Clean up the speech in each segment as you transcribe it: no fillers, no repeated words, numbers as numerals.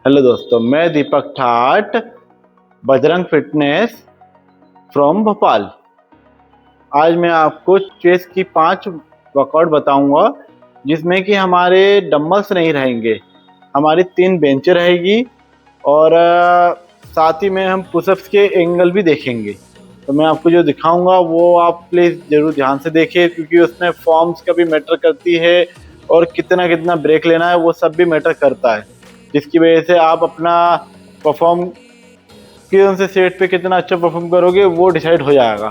Hello दोस्तों, मैं दीपक ठाट, बजरंग फिटनेस फ्रॉम भोपाल। आज मैं आपको चेस्ट की 5 वर्कआउट बताऊंगा जिसमें कि हमारे डंबल्स नहीं रहेंगे, हमारी 3 बेंच रहेगी और साथ ही में हम पुशअप्स के एंगल भी देखेंगे। तो मैं आपको जो दिखाऊंगा वो आप प्लीज़ ज़रूर ध्यान से देखिए, क्योंकि उसमें फॉर्म्स का भी मैटर करती है और कितना कितना ब्रेक लेना है वो सब भी मैटर करता है, जिसकी वजह से आप अपना परफॉर्म कौन से सेट पे कितना अच्छा परफॉर्म करोगे वो डिसाइड हो जाएगा।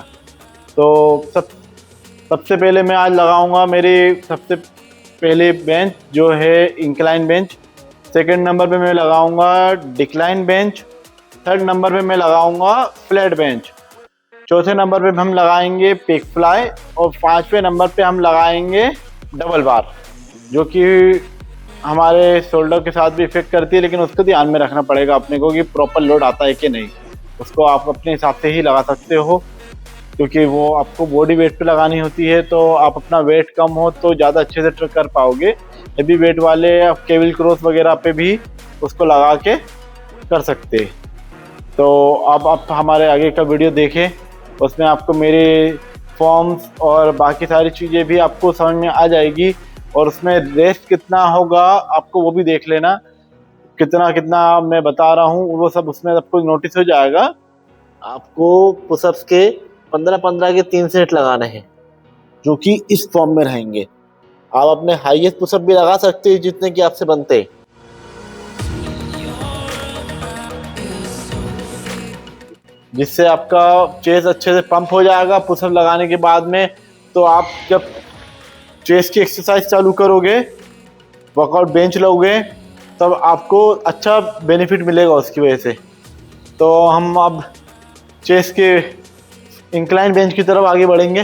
तो सबसे पहले मैं आज लगाऊंगा मेरी सबसे पहले बेंच जो है इंक्लाइन बेंच। सेकंड नंबर पे मैं लगाऊंगा डिक्लाइन बेंच। थर्ड नंबर पे मैं लगाऊंगा फ्लैट बेंच। चौथे नंबर पे हम लगाएंगे पिक फ्लाई और 5वें नंबर पे हम लगाएंगे डबल बार, जो कि हमारे शोल्डर के साथ भी इफेक्ट करती है, लेकिन उसको ध्यान में रखना पड़ेगा अपने को कि प्रॉपर लोड आता है कि नहीं। उसको आप अपने हिसाब से ही लगा सकते हो, क्योंकि वो आपको बॉडी वेट पे लगानी होती है। तो आप अपना वेट कम हो तो ज़्यादा अच्छे से कर पाओगे। हेवी वेट वाले आप केबल क्रॉस वगैरह पे भी उसको लगा के कर सकते हैं। तो अब आप हमारे आगे का वीडियो देखें, उसमें आपको मेरे फॉर्म्स और बाकी सारी चीज़ें भी आपको समझ में आ जाएगी, और उसमें रेस्ट कितना होगा आपको वो भी देख लेना। कितना कितना मैं बता रहा हूँ वो सब उसमें आपको नोटिस हो जाएगा। आपको पुशअप्स के 15-15 के 3 सेट लगाने हैं, जो कि इस फॉर्म में रहेंगे। आप अपने हाईएस्ट पुशअप भी लगा सकते हैं जितने कि आपसे बनते हैं। जिससे आपका चेस्ट अच्छे से पंप हो जाएगा पुशअप लगाने के बाद में। तो आप जब चेस्ट की एक्सरसाइज चालू करोगे, वर्कआउट बेंच लोगे, तब आपको अच्छा बेनिफिट मिलेगा उसकी वजह से। तो हम अब चेस्ट के इंक्लाइन बेंच की तरफ आगे बढ़ेंगे।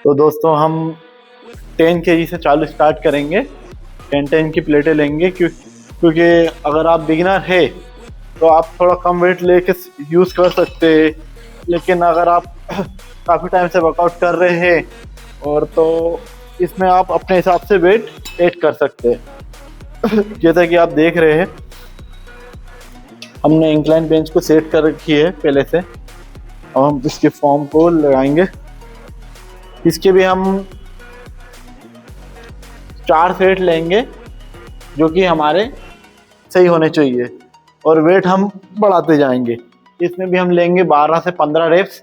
तो दोस्तों हम 10 kg से चालू स्टार्ट करेंगे। 10 की प्लेटें लेंगे, क्योंकि अगर आप बिगिनर है तो आप थोड़ा कम वेट लेके यूज़ कर सकते हैं, लेकिन अगर आप काफ़ी टाइम से वर्कआउट कर रहे हैं और तो इसमें आप अपने हिसाब से वेट ऐड कर सकते हैं। जैसा कि आप देख रहे हैं, हमने इंक्लाइन बेंच को सेट कर रखी है पहले से। अब हम इसके फॉर्म को लगाएंगे। इसके भी हम 4 सेट लेंगे, जो कि हमारे सही होने चाहिए, और वेट हम बढ़ाते जाएंगे। इसमें भी हम लेंगे 12 से 15 रेप्स।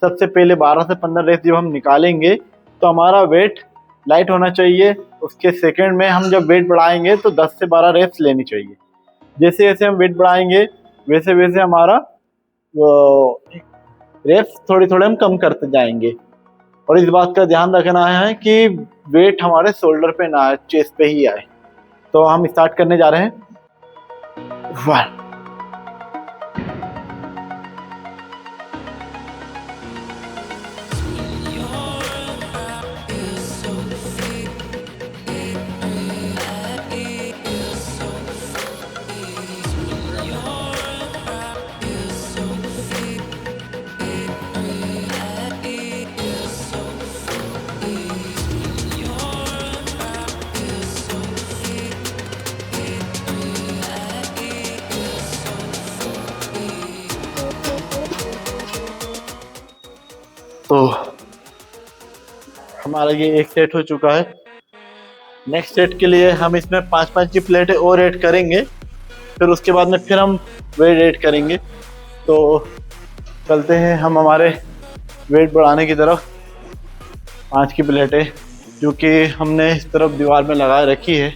सबसे पहले 12 से 15 रेप्स जब हम निकालेंगे तो हमारा वेट लाइट होना चाहिए। उसके सेकंड में हम जब वेट बढ़ाएंगे तो 10 से 12 रेप्स लेनी चाहिए। जैसे जैसे हम वेट बढ़ाएंगे वैसे वैसे हमारा रेप्स थोड़ी थोड़े हम कम करते जाएंगे। और इस बात का ध्यान रखना है कि वेट हमारे शोल्डर पे ना आए, चेस्ट पे ही आए। तो हम स्टार्ट करने जा रहे हैं। 1 तो हमारा ये एक सेट हो चुका है। नेक्स्ट सेट के लिए हम इसमें 5-5 की प्लेटें और ऐड करेंगे, फिर उसके बाद में फिर हम वेट ऐड करेंगे। तो चलते हैं हम हमारे वेट बढ़ाने की तरफ। 5 की प्लेटें जो कि हमने इस तरफ दीवार में लगा रखी है।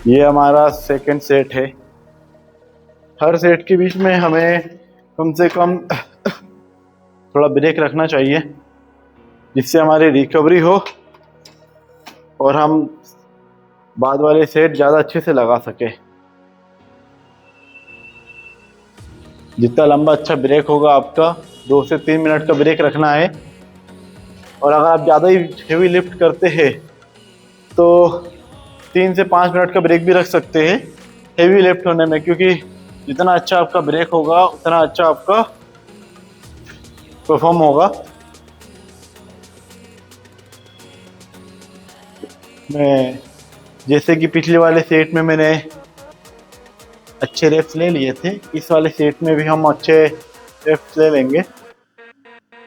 ये हमारा सेकंड सेट है। हर सेट के बीच में हमें कम से कम थोड़ा ब्रेक रखना चाहिए, जिससे हमारी रिकवरी हो और हम बाद वाले सेट ज़्यादा अच्छे से लगा सके। जितना लंबा अच्छा ब्रेक होगा आपका, 2 से 3 मिनट का ब्रेक रखना है। और अगर आप ज़्यादा ही हेवी लिफ्ट करते हैं तो 3 से 5 मिनट का ब्रेक भी रख सकते हैं हेवी लिफ्ट होने में, क्योंकि जितना अच्छा आपका ब्रेक होगा उतना अच्छा आपका परफॉर्म होगा। मैं जैसे कि पिछले वाले सेट में मैंने अच्छे रेप्स ले लिए थे, इस वाले सेट में भी हम अच्छे रेप्स ले लेंगे।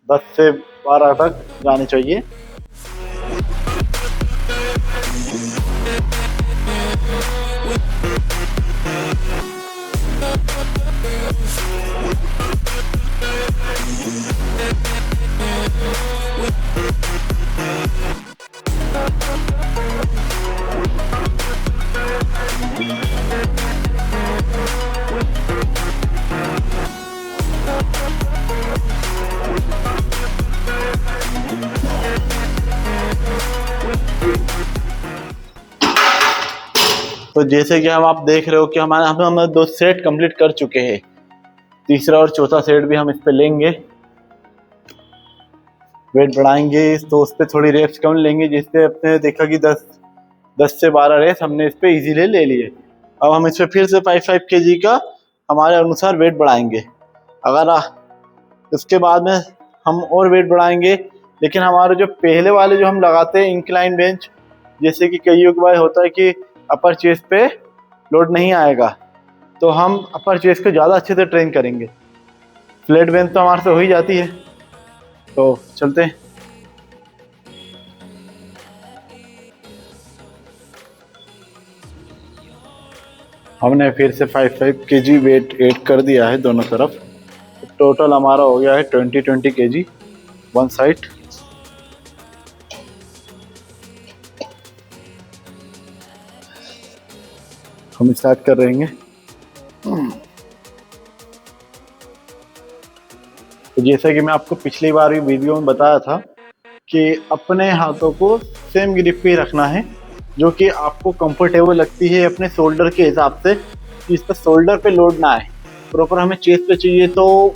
10 से 12 तक जाने चाहिए। तो जैसे कि हम आप देख रहे हो कि हम 2 सेट कंप्लीट कर चुके हैं। तीसरा और चौथा सेट भी हम इस पे लेंगे, वेट बढ़ाएंगे तो उस पर थोड़ी रेप्स कम लेंगे, जिससे अपने देखा कि 10 से 12 रेप्स हमने इस पे इजीली ले लिए। अब हम इस पे फिर से 5 kg का हमारे अनुसार वेट बढ़ाएंगे। अगर उसके बाद में हम और वेट बढ़ाएंगे, लेकिन हमारे जो पहले वाले जो हम लगाते हैं इंक्लाइन बेंच, जैसे कि कईयों के बार होता है कि अपर चेस्ट पे लोड नहीं आएगा, तो हम अपर चेस्ट को ज़्यादा अच्छे से ट्रेन करेंगे। फ्लैट बेंच तो हमारे से हो ही जाती है, तो चलते हैं। हमने फिर से 5 kg वेट ऐड कर दिया है दोनों तरफ। टोटल हमारा हो गया है 20 kg वन साइड। हम स्टार्ट कर रहे हैं। तो जैसा कि मैं आपको पिछली बार भी वीडियो में बताया था कि अपने हाथों को सेम ग्रिप पे रखना है, जो कि आपको कंफर्टेबल लगती है अपने शोल्डर के हिसाब से, कि इस पर शोल्डर पे लोड ना आए। प्रॉपर हमें चेस्ट पे चाहिए, तो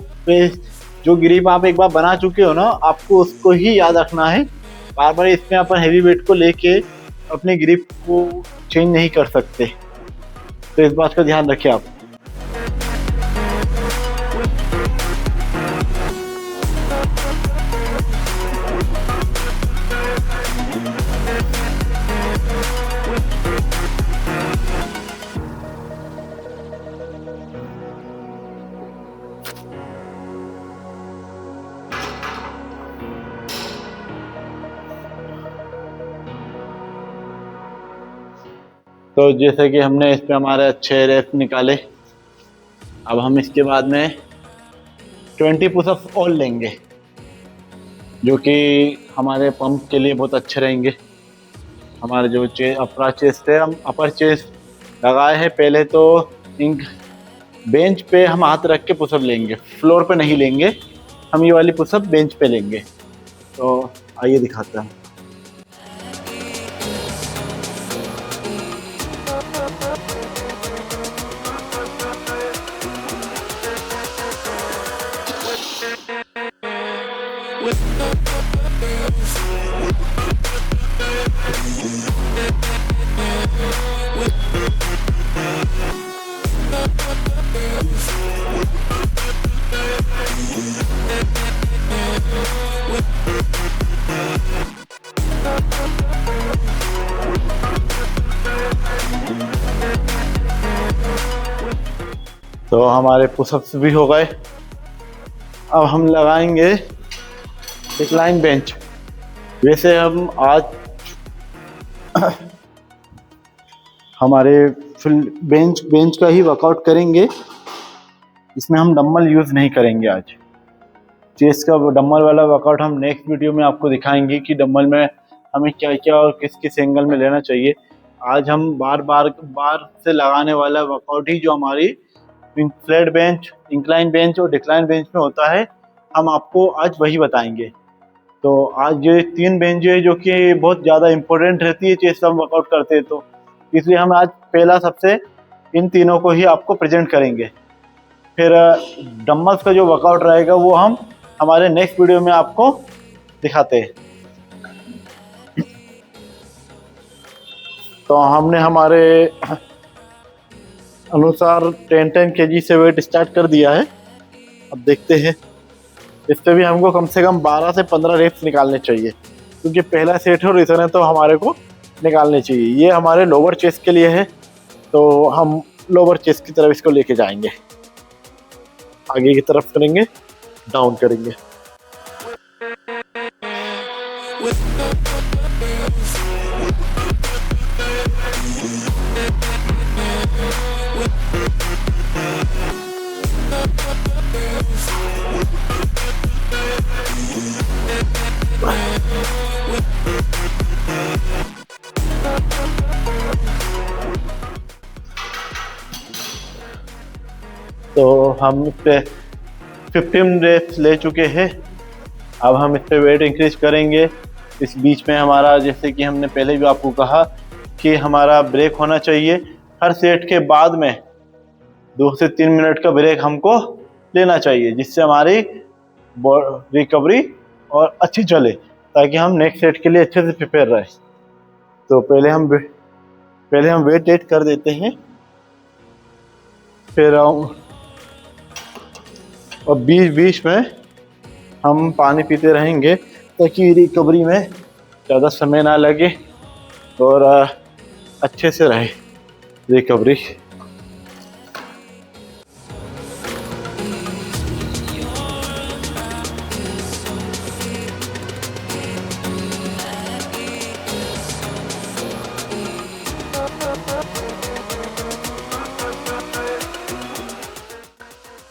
जो ग्रिप आप एक बार बना चुके हो ना, आपको उसको ही याद रखना है। बार बार इसमें अपन हैवी वेट को लेके अपनी ग्रिप को चेंज नहीं कर सकते, तो इस बात का ध्यान रखिए आप। तो जैसे कि हमने इस पे हमारे अच्छे रेप निकाले, अब हम इसके बाद में 20 पुशअप्स और लेंगे, जो कि हमारे पंप के लिए बहुत अच्छे रहेंगे। हमारे जो अपर चेस्ट है, हम अपर चेस्ट लगाए हैं पहले, तो बेंच पे हम हाथ रख के पुशअप लेंगे, फ्लोर पे नहीं लेंगे। हम ये वाली पुशअप बेंच पे लेंगे। तो आइए दिखाते हैं। तो हमारे पुशअप्स भी हो गए। अब हम लगाएंगे रिक्लाइन बेंच। वैसे हम आज हमारे फुल बेंच का ही वर्कआउट करेंगे, इसमें हम डम्बल यूज़ नहीं करेंगे आज। चेस्ट का डम्बल वाला वर्कआउट हम नेक्स्ट वीडियो में आपको दिखाएंगे कि डम्बल में हमें क्या क्या और किस किस एंगल में लेना चाहिए। आज हम बार से लगाने वाला वर्कआउट ही जो हमारी फ्लैट बेंच, इंक्लाइन बेंच और डिक्लाइन बेंच में होता है, हम आपको आज वही बताएंगे। तो आज ये 3 बेंच है जो कि बहुत ज़्यादा इम्पोर्टेंट रहती है चेस्ट हम वर्कआउट करते हैं, तो इसलिए हम आज पहला सबसे इन तीनों को ही आपको प्रेजेंट करेंगे। फिर डम्बल्स का जो वर्कआउट रहेगा वो हम हमारे नेक्स्ट वीडियो में आपको दिखाते हैं। तो हमने हमारे अनुसार 10-10 kg से वेट स्टार्ट कर दिया है। अब देखते हैं, इस पे भी हमको कम से कम 12 से 15 रेप्स निकालने चाहिए, क्योंकि पहला सेट है और इतने तो हमारे को निकालने चाहिए। ये हमारे लोअर चेस्ट के लिए है, तो हम लोअर चेस्ट की तरफ इसको लेके जाएंगे, आगे की तरफ करेंगे, डाउन करेंगे। तो हम इस पे 15 रेप्स ले चुके हैं। अब हम इस पे वेट इंक्रीज करेंगे। इस बीच में हमारा, जैसे कि हमने पहले भी आपको कहा कि हमारा ब्रेक होना चाहिए। हर सेट के बाद में 2 से 3 मिनट का ब्रेक हमको लेना चाहिए, जिससे हमारी रिकवरी और अच्छी चले, ताकि हम नेक्स्ट सेट के लिए अच्छे से प्रिपेयर रहे। तो पहले हम वेट ऐड कर देते हैं, फिर और बीच में हम पानी पीते रहेंगे, ताकि रिकवरी में ज़्यादा समय ना लगे और अच्छे से रहे रिकवरी।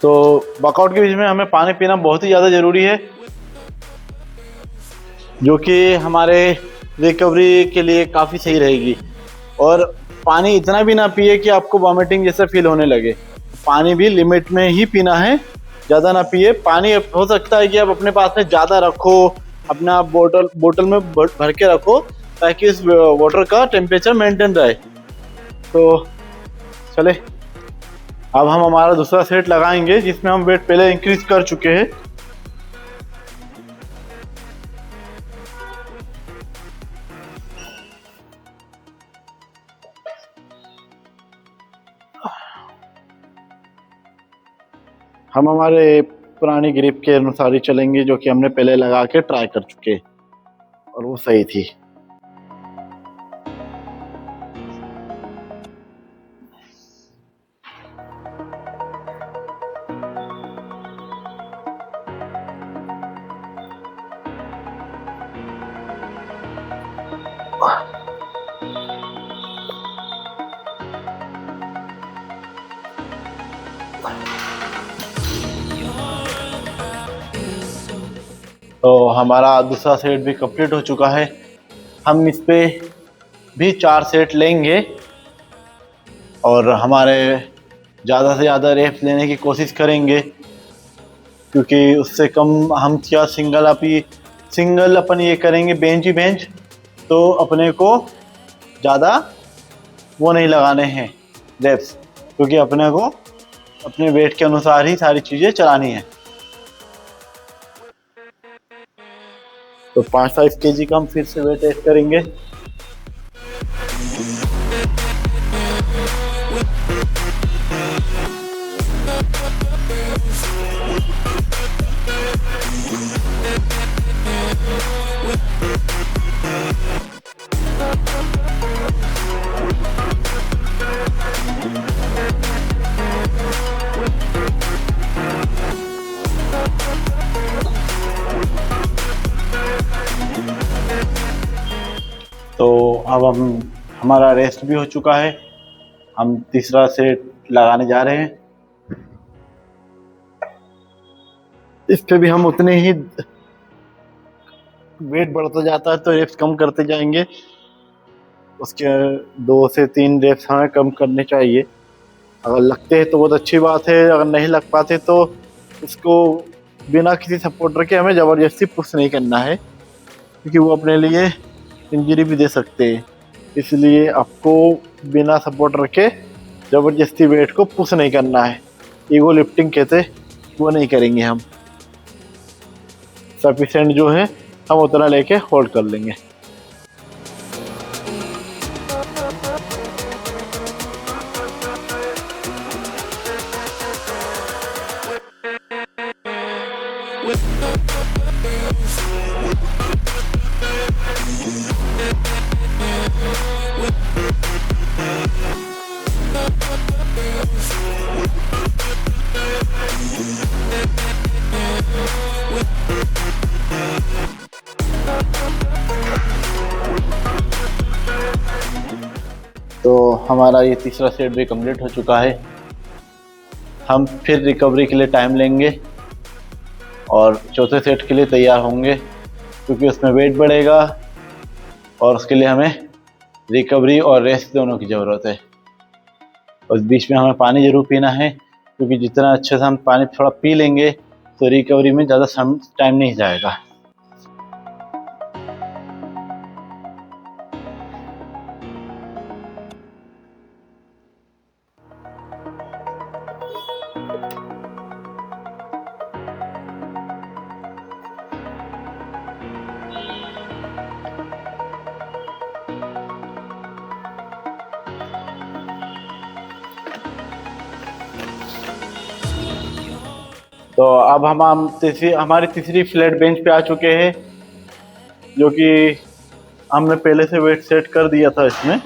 तो वर्कआउट के बीच में हमें पानी पीना बहुत ही ज़्यादा ज़रूरी है, जो कि हमारे रिकवरी के लिए काफ़ी सही रहेगी। और पानी इतना भी ना पिए कि आपको वॉमिटिंग जैसा फील होने लगे। पानी भी लिमिट में ही पीना है, ज़्यादा ना पिए। पानी हो सकता है कि आप अपने पास में ज़्यादा रखो, अपना बोतल में भर के रखो, ताकि इस वाटर का टेम्परेचर मेंटेन रहे। तो चले, अब हम हमारा दूसरा सेट लगाएंगे, जिसमें हम वेट पहले इंक्रीज कर चुके हैं। हम हमारे पुरानी ग्रिप के अनुसार ही चलेंगे, जो कि हमने पहले लगा के ट्राई कर चुके और वो सही थी। तो हमारा दूसरा सेट भी कंप्लीट हो चुका है। हम इस पे भी 4 सेट लेंगे और हमारे ज़्यादा से ज़्यादा रेप्स लेने की कोशिश करेंगे, क्योंकि उससे कम हम क्या सिंगल अपन ये करेंगे बेंच ही बेंच, तो अपने को ज़्यादा वो नहीं लगाने हैं रेप्स, क्योंकि अपने को अपने वेट के अनुसार ही सारी चीज़ें चलानी है। तो 5 kg का हम फिर से वेट ऐड करेंगे। तो अब हमारा रेस्ट भी हो चुका है। हम तीसरा सेट लगाने जा रहे हैं। इस पे भी हम उतने ही वेट बढ़ता जाता है तो रेप्स कम करते जाएंगे। उसके 2 से 3 रेप्स हमें कम करने चाहिए। अगर लगते हैं तो बहुत अच्छी बात है, अगर नहीं लग पाते तो उसको बिना किसी सपोर्टर के हमें ज़बरदस्ती पुश नहीं करना है, क्योंकि वो अपने लिए इंजरी भी दे सकते हैं। इसलिए आपको बिना सपोर्टर के ज़बरदस्ती वेट को पुश नहीं करना है। ईगो लिफ्टिंग कहते, वो नहीं करेंगे हम। सफिशिएंट जो है हम उतना लेके होल्ड कर लेंगे। तो हमारा ये तीसरा सेट भी कंप्लीट हो चुका है। हम फिर रिकवरी के लिए टाइम लेंगे और चौथे सेट के लिए तैयार होंगे, क्योंकि उसमें वेट बढ़ेगा और उसके लिए हमें रिकवरी और रेस्ट दोनों की ज़रूरत है। उस बीच में हमें पानी ज़रूर पीना है, क्योंकि जितना अच्छे से हम पानी थोड़ा पी लेंगे तो रिकवरी में ज़्यादा टाइम नहीं जाएगा। तो अब हम हमारी तीसरी फ्लैट बेंच पे आ चुके हैं, जो कि हमने पहले से वेट सेट कर दिया था इसमें।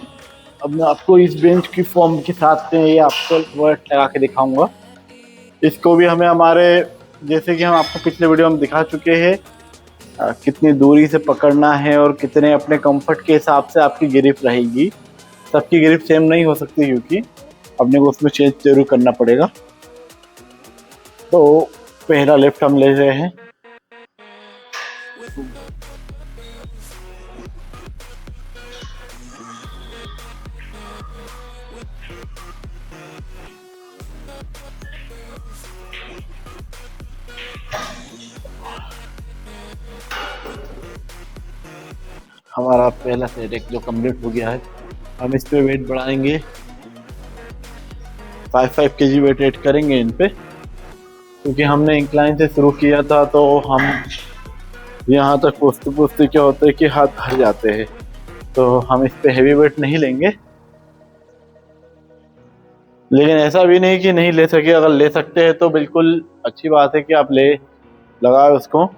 अब मैं आपको इस बेंच की फॉर्म के साथ में ये आपको वेट लगा के दिखाऊंगा। इसको भी हमें हमारे, जैसे कि हम आपको पिछले वीडियो में दिखा चुके हैं, कितनी दूरी से पकड़ना है और कितने अपने कंफर्ट के हिसाब से आपकी ग्रिप रहेगी। सबकी ग्रिप सेम नहीं हो सकती, क्योंकि अपने को उसमें चेंज जरूर करना पड़ेगा। तो पहला लिफ्ट हम ले रहे हैं। हमारा पहला सेट एक जो कंप्लीट हो गया है। हम इस पे वेट बढ़ाएंगे, 5 kg वेट ऐड करेंगे इन पे, क्योंकि हमने इंक्लाइन से शुरू किया था। तो हम यहाँ तक पूछते क्या होता है कि हाथ भर जाते हैं, तो हम इस पे हैवी वेट नहीं लेंगे। लेकिन ऐसा भी नहीं कि नहीं ले सके, अगर ले सकते हैं तो बिल्कुल अच्छी बात है कि आप लगाए उसको।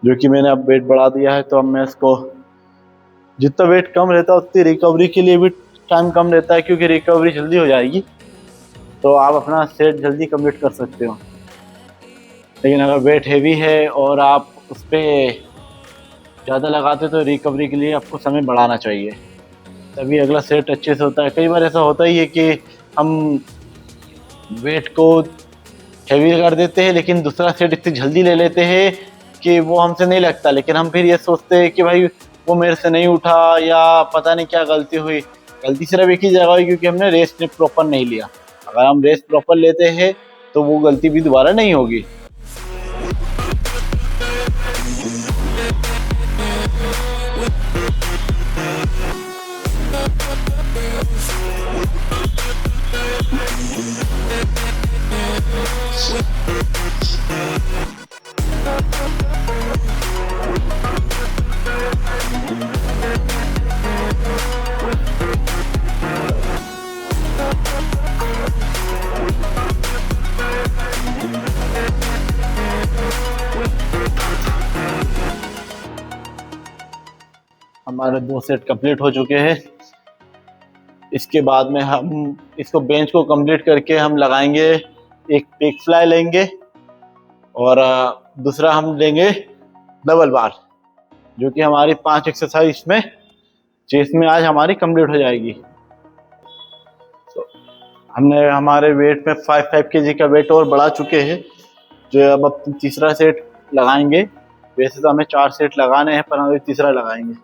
जो कि मैंने अब वेट बढ़ा दिया है, तो अब मैं इसको, जितना वेट कम रहता है उतनी रिकवरी के लिए भी टाइम कम रहता है, क्योंकि रिकवरी जल्दी हो जाएगी, तो आप अपना सेट जल्दी कंप्लीट कर सकते हो। लेकिन अगर वेट हैवी है और आप उस पर ज़्यादा लगाते तो रिकवरी के लिए आपको समय बढ़ाना चाहिए, तभी अगला सेट अच्छे से होता है। कई बार ऐसा होता ही है कि हम वेट को हैवी कर देते हैं, लेकिन दूसरा सेट इतनी जल्दी ले लेते हैं कि वो हमसे नहीं लगता, लेकिन हम फिर ये सोचते हैं कि भाई वो मेरे से नहीं उठा, या पता नहीं क्या गलती हुई। गलती सिर्फ एक ही जगह हुई, क्योंकि हमने रेस्ट प्रॉपर नहीं लिया। अगर हम रेस्ट प्रॉपर लेते हैं तो वो गलती भी दोबारा नहीं होगी। हमारे 2 सेट कंप्लीट हो चुके हैं। इसके बाद में हम इसको बेंच को कंप्लीट करके हम लगाएंगे, एक पिक फ्लाई लेंगे और दूसरा हम लेंगे डबल बार, जो कि हमारी 5 एक्सरसाइज में चेस्ट में आज हमारी कंप्लीट हो जाएगी। तो हमने हमारे वेट में 5 kg का वेट और बढ़ा चुके हैं, जो अब तीसरा सेट लगाएंगे। वैसे तो हमें 4 सेट लगाने हैं, पर हम तीसरा लगाएंगे।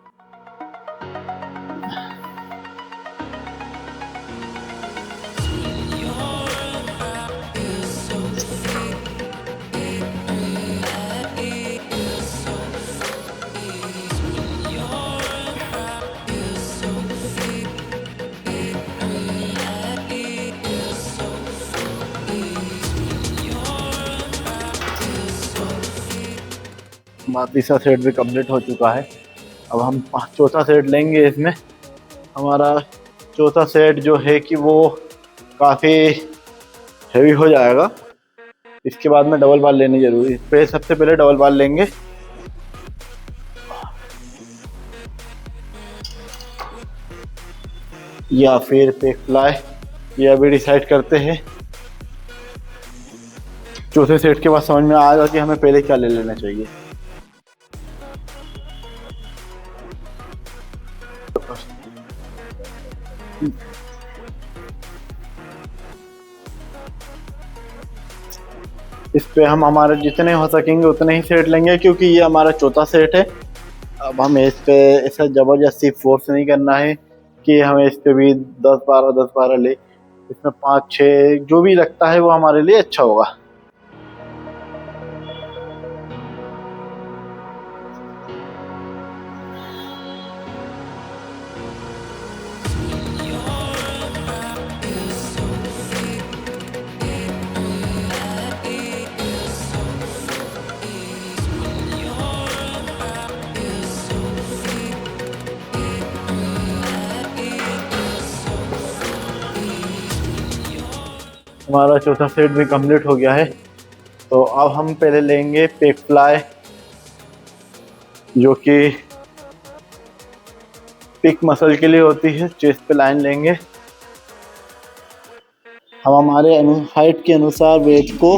हमारा तीसरा सेट भी कंप्लीट हो चुका है। अब हम चौथा सेट लेंगे। इसमें हमारा चौथा सेट जो है कि वो काफ़ी हैवी हो जाएगा। इसके बाद में डबल बाल लेनी जरूरी है। सबसे पहले डबल बाल लेंगे। या फिर पेक फ्लाई, ये अभी डिसाइड करते हैं। चौथे सेट के बाद समझ में आएगा कि हमें पहले क्या ले लेना चाहिए। इस पे हम हमारे जितने हो सकेंगे उतने ही सेट लेंगे, क्योंकि ये हमारा चौथा सेट है। अब हमें इस पे ऐसा ज़बरदस्ती फोर्स नहीं करना है कि हमें इस पे भी 10-12 ले। इसमें 5-6 जो भी लगता है वो हमारे लिए अच्छा होगा। हमारा चौथा सेट भी कंप्लीट हो गया है। तो अब हम पहले लेंगे पेक फ्लाई, जो कि पिक मसल के लिए होती है। चेस्ट पे लाइन लेंगे। हम हमारे हाइट के अनुसार वेट को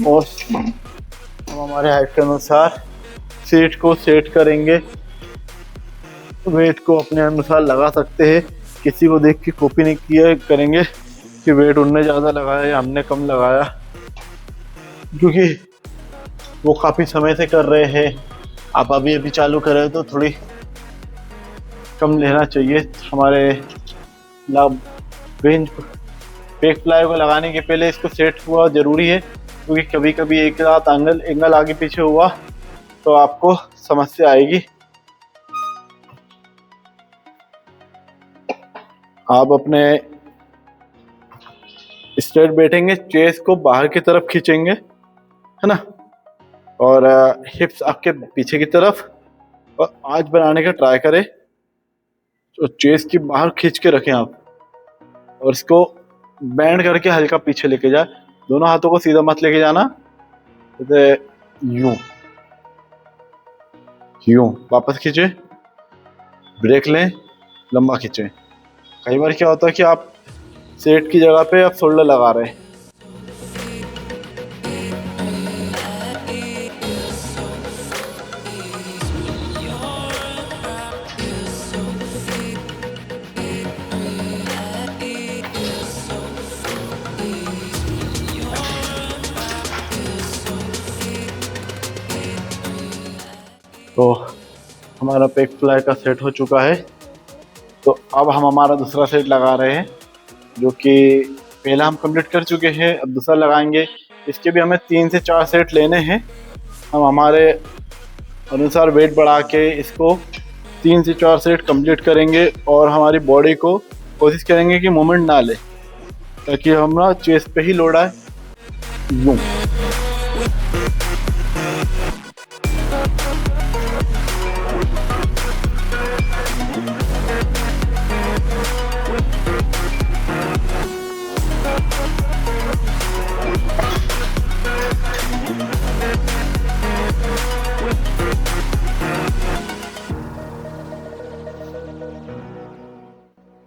और हम हमारे हाइट के अनुसार सीट को सेट करेंगे। वेट को अपने अनुसार लगा सकते हैं। किसी को देख के कॉपी नहीं किया करेंगे कि वेट उनने ज़्यादा लगाया या हमने कम लगाया, क्योंकि वो काफ़ी समय से कर रहे हैं। आप अभी अभी चालू कर रहे हो तो थोड़ी कम लेना चाहिए। हमारे बेंच पेक फ्लाई को लगाने के पहले इसको सेट हुआ ज़रूरी है, क्योंकि कभी कभी एक रात एंगल आगे पीछे हुआ तो आपको समस्या आएगी। आप अपने स्ट्रेट बैठेंगे, चेस्ट को बाहर की तरफ खींचेंगे, है ना, और हिप्स आपके पीछे की तरफ, और आज बनाने का ट्राई करें तो चेस्ट की बाहर खींच के रखें आप, और इसको बैंड करके हल्का पीछे लेके जाए। दोनों हाथों को सीधा मत लेके जाना, यूं यूं वापस खींचे, ब्रेक लें, लंबा खींचें। कई बार क्या होता है कि आप सेट की जगह पे आप शोल्डर लगा रहे हैं। तो हमारा पेक फ्लाई का सेट हो चुका है। तो अब हम हमारा दूसरा सेट लगा रहे हैं, जो कि पहला हम कंप्लीट कर चुके हैं। अब दूसरा लगाएंगे। इसके भी हमें 3 से 4 सेट लेने हैं। हम हमारे अनुसार वेट बढ़ा के इसको 3 से 4 सेट कंप्लीट करेंगे, और हमारी बॉडी को कोशिश करेंगे कि मूवमेंट ना ले, ताकि हमारा चेस्ट पे ही लोड आए। यूं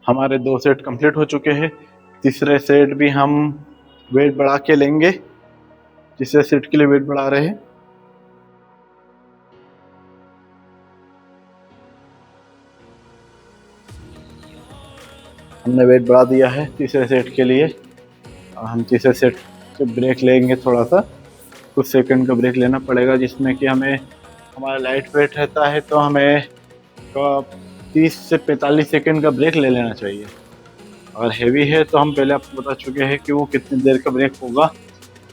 हमारे 2 सेट कंप्लीट हो चुके हैं। तीसरे सेट भी हम वेट बढ़ा के लेंगे। तीसरे सेट के लिए वेट बढ़ा रहे हैं। हमने वेट बढ़ा दिया है तीसरे सेट के लिए। हम तीसरे सेट से ब्रेक लेंगे, थोड़ा सा कुछ सेकंड का ब्रेक लेना पड़ेगा, जिसमें कि हमें हमारा लाइट वेट रहता है तो हमें 30 से 45 सेकंड का ब्रेक ले लेना चाहिए। अगर हेवी है तो हम पहले आपको बता चुके हैं कि वो कितनी देर का ब्रेक होगा,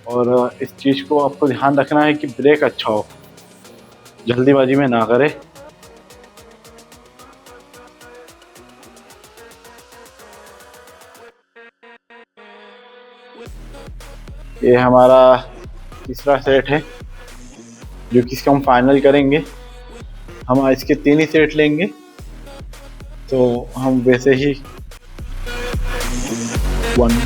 और इस चीज़ को आपको ध्यान रखना है कि ब्रेक अच्छा हो, जल्दीबाजी में ना करें। ये हमारा तीसरा सेट है। जो कि इसको हम फाइनल करेंगे। हम इसके 3 ही सेट लेंगे, तो हम वैसे ही 1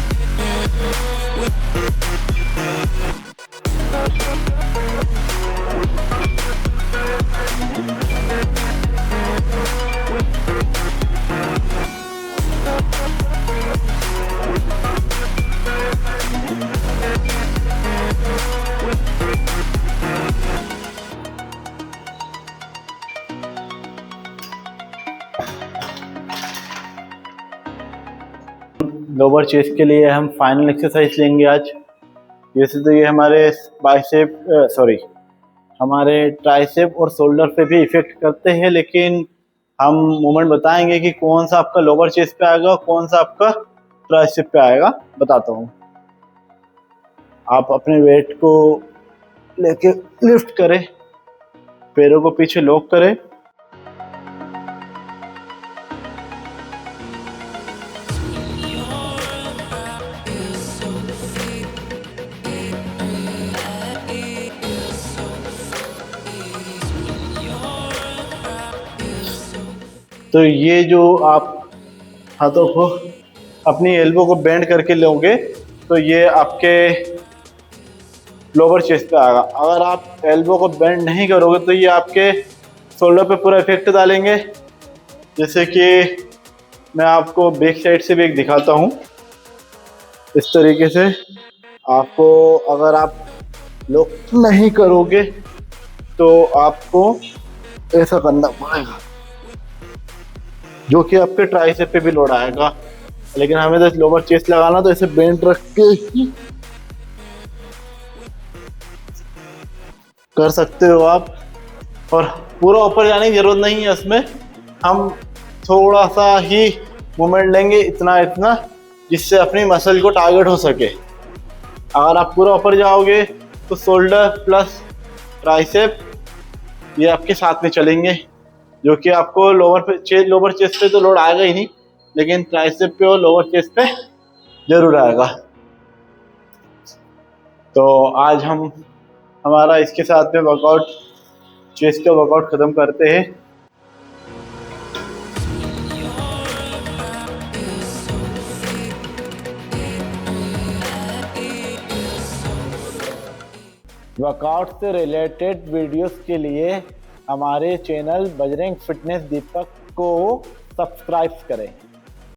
लोअर चेस्ट के लिए हम फाइनल एक्सरसाइज लेंगे आज। वैसे तो ये हमारे बाइसेप हमारे ट्राइसेप और शोल्डर पे भी इफेक्ट करते हैं, लेकिन हम मूवमेंट बताएंगे कि कौन सा आपका लोअर चेस्ट पे आएगा और कौन सा आपका ट्राइसेप पे आएगा। बताता हूँ। आप अपने वेट को लेके लिफ्ट करें, पैरों को पीछे लॉक करें, तो ये जो आप हाथों को अपनी एल्बो को बेंड करके लोगे तो ये आपके लोअर चेस्ट पे आएगा। अगर आप एल्बो को बेंड नहीं करोगे तो ये आपके शोल्डर पे पूरा इफेक्ट डालेंगे। जैसे कि मैं आपको बैक साइड से भी एक दिखाता हूँ। इस तरीके से आपको अगर आप लॉक नहीं करोगे तो आपको ऐसा करना पड़ेगा, जो कि आपके ट्राइसेप पे भी लोड आएगा। लेकिन हमें तो लोअर चेस्ट लगाना, तो इसे बेंड रख के ही कर सकते हो आप। और पूरा ऊपर जाने की जरूरत नहीं है, इसमें हम थोड़ा सा ही मूवमेंट लेंगे, इतना जिससे अपनी मसल को टारगेट हो सके। अगर आप पूरा ऊपर जाओगे तो शोल्डर प्लस ट्राइसेप ये आपके साथ में चलेंगे, जो कि आपको लोअर चेस्ट पे तो लोड आएगा ही नहीं, लेकिन ट्राइसेप पे और लोअर चेस्ट पे जरूर आएगा। तो आज हम हमारा इसके साथ में वर्कआउट, चेस्ट का वर्कआउट खत्म करते हैं। वर्कआउट से रिलेटेड वीडियोस के लिए हमारे चैनल बजरंग फिटनेस दीपक को सब्सक्राइब करें।